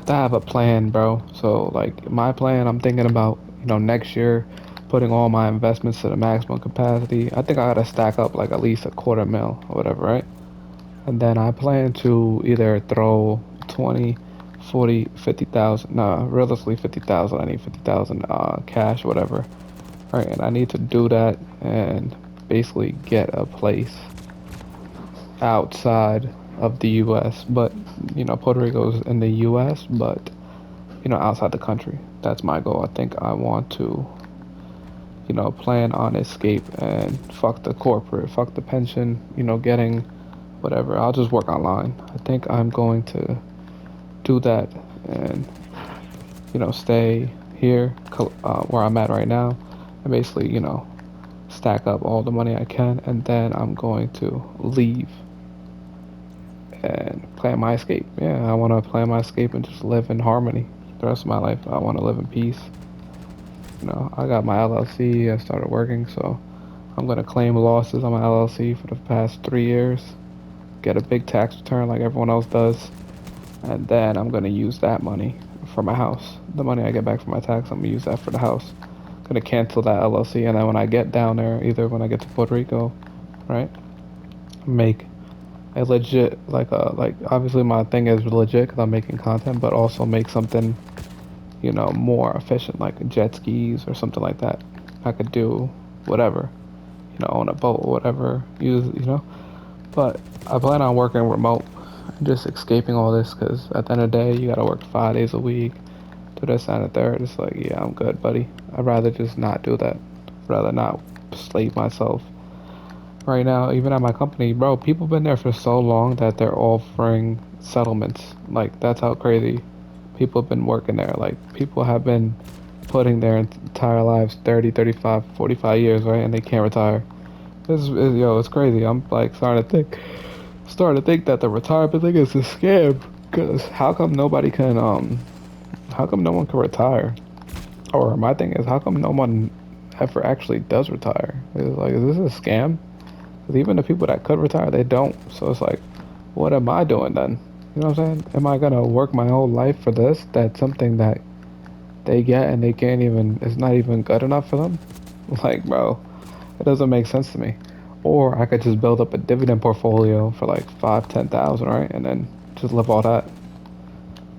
have to have a plan, bro. So like my plan, I'm thinking about, next year putting all my investments to the maximum capacity. I think I gotta stack up like at least a quarter mil or whatever, right? And then I plan to either throw 20, 40, 50,000, no, realistically 50,000. I need 50,000 cash, whatever. Right, and I need to do that and basically get a place outside of the US, but Puerto Rico's in the US, but outside the country. That's my goal. I think I want to, plan on escape and fuck the corporate, fuck the pension, getting whatever. I'll just work online. I think I'm going to do that and, stay here where I'm at right now and basically, stack up all the money I can and then I'm going to leave and plan my escape. Yeah, I want to plan my escape and just live in harmony the rest of my life. I want to live in peace. I got my LLC. I started working, so I'm gonna claim losses on my LLC for the past 3 years. Get a big tax return like everyone else does, and then I'm gonna use that money for my house. The money I get back from my tax, I'm gonna use that for the house. Gonna cancel that LLC, and then when I get down there, either when I get to Puerto Rico, right, make a legit like obviously my thing is legit because I'm making content, but also make something more efficient like jet skis or something like that. I could do whatever, own a boat or whatever. But I plan on working remote, just escaping all this because at the end of the day, you gotta work 5 days a week, do this and the third. It's like, yeah, I'm good, buddy. I'd rather just not do that. I'd rather not slave myself. Right now, even at my company, bro, people been there for so long that they're offering settlements. Like, that's how crazy people have been working there. Like, people have been putting their entire lives 30, 35, 45 years, right? And they can't retire. Yo, it's crazy. I'm like starting to think that the retirement thing is a scam. Cause how come no one can retire? Or my thing is, how come no one ever actually does retire? It's like, is this a scam? Because even the people that could retire, they don't. So it's like, what am I doing then? You know what I'm saying? Am I gonna work my whole life for this? That's something that they get and they can't even, it's not even good enough for them? Like, bro, it doesn't make sense to me. Or I could just build up a dividend portfolio for like 5, 10,000, right? And then just live all that.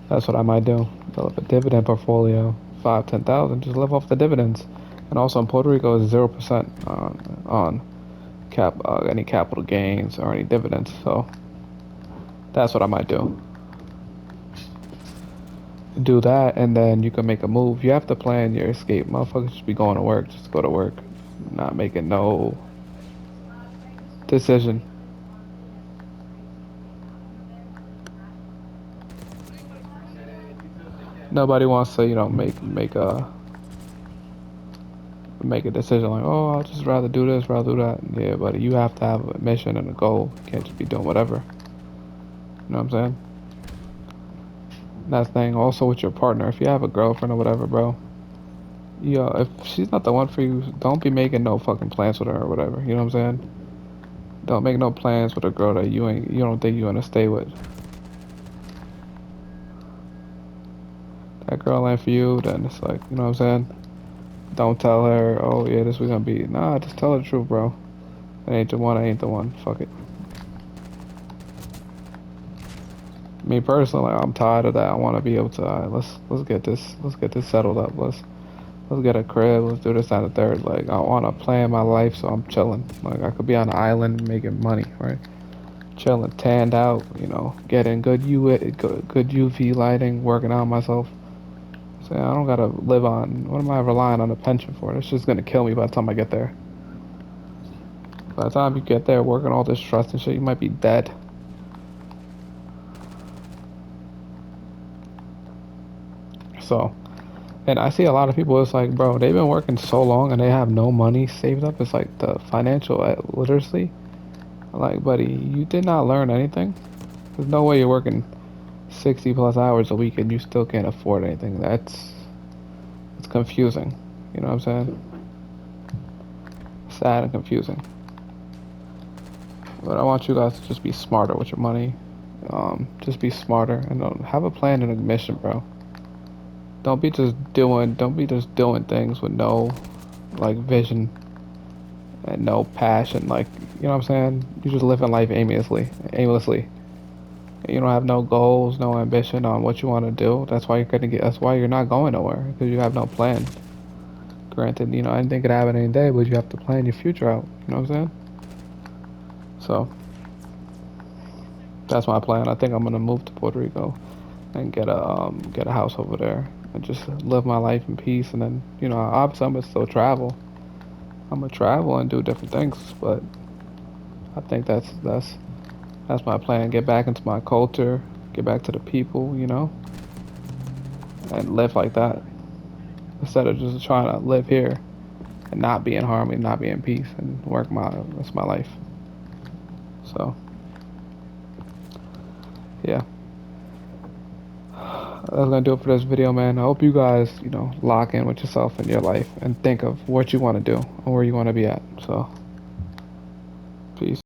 That's what I might do. Build up a dividend portfolio, 5, 10,000, just live off the dividends. And also in Puerto Rico is 0% on any capital gains or any dividends. So that's what I might do. Do that, and then you can make a move. You have to plan your escape. Motherfuckers just be going to work, just go to work, not making no decision. Nobody wants to, make a decision like, oh, I'll just rather do this, rather do that. Yeah, but you have to have a mission and a goal. You can't just be doing whatever. You know what I'm saying? That thing. Also with your partner, if you have a girlfriend or whatever, bro, if she's not the one for you, don't be making no fucking plans with her or whatever. You know what I'm saying? Don't make no plans with a girl that you don't think you wanna stay with. That girl ain't for you, then it's like, you know what I'm saying? Don't tell her, oh yeah, this was gonna be. Nah, just tell her the truth, bro. It ain't the one, I ain't the one. Fuck it. Me personally, I'm tired of that. I want to be able to. Let's get this settled up. Let's get a crib. Let's do this and the third. Like I want to plan my life, so I'm chilling. Like I could be on an island making money, right? Chilling, tanned out. Getting good UV lighting, working out myself. So I don't gotta live on. What am I relying on a pension for? It's just gonna kill me by the time I get there. By the time you get there, working all this trust and shit, you might be dead. So. And I see a lot of people, it's like, bro, they've been working so long and they have no money saved up. It's like the financial literacy. Like, buddy, you did not learn anything. There's no way you're working 60 plus hours a week and you still can't afford anything. It's confusing. You know what I'm saying? Sad and confusing. But I want you guys to just be smarter with your money Just be smarter and have a plan and a mission, bro. Don't be just doing things with no like vision and no passion. Like, you know what I'm saying? You just living life aimlessly. You don't have no goals, no ambition on what you want to do. That's why you're not going nowhere because you have no plan. Granted, anything could happen any day, but you have to plan your future out. You know what I'm saying? So that's my plan. I think I'm gonna move to Puerto Rico and get a house over there and just live my life in peace. And then, obviously I'm gonna still travel. I'm gonna travel and do different things, but I think that's my plan. Get back into my culture, get back to the people, and live like that instead of just trying to live here and not be in harmony, not be in peace, and that's my life. So yeah, that's gonna do it for this video, man. I hope you guys, lock in with yourself and your life and think of what you want to do and where you want to be at. So peace.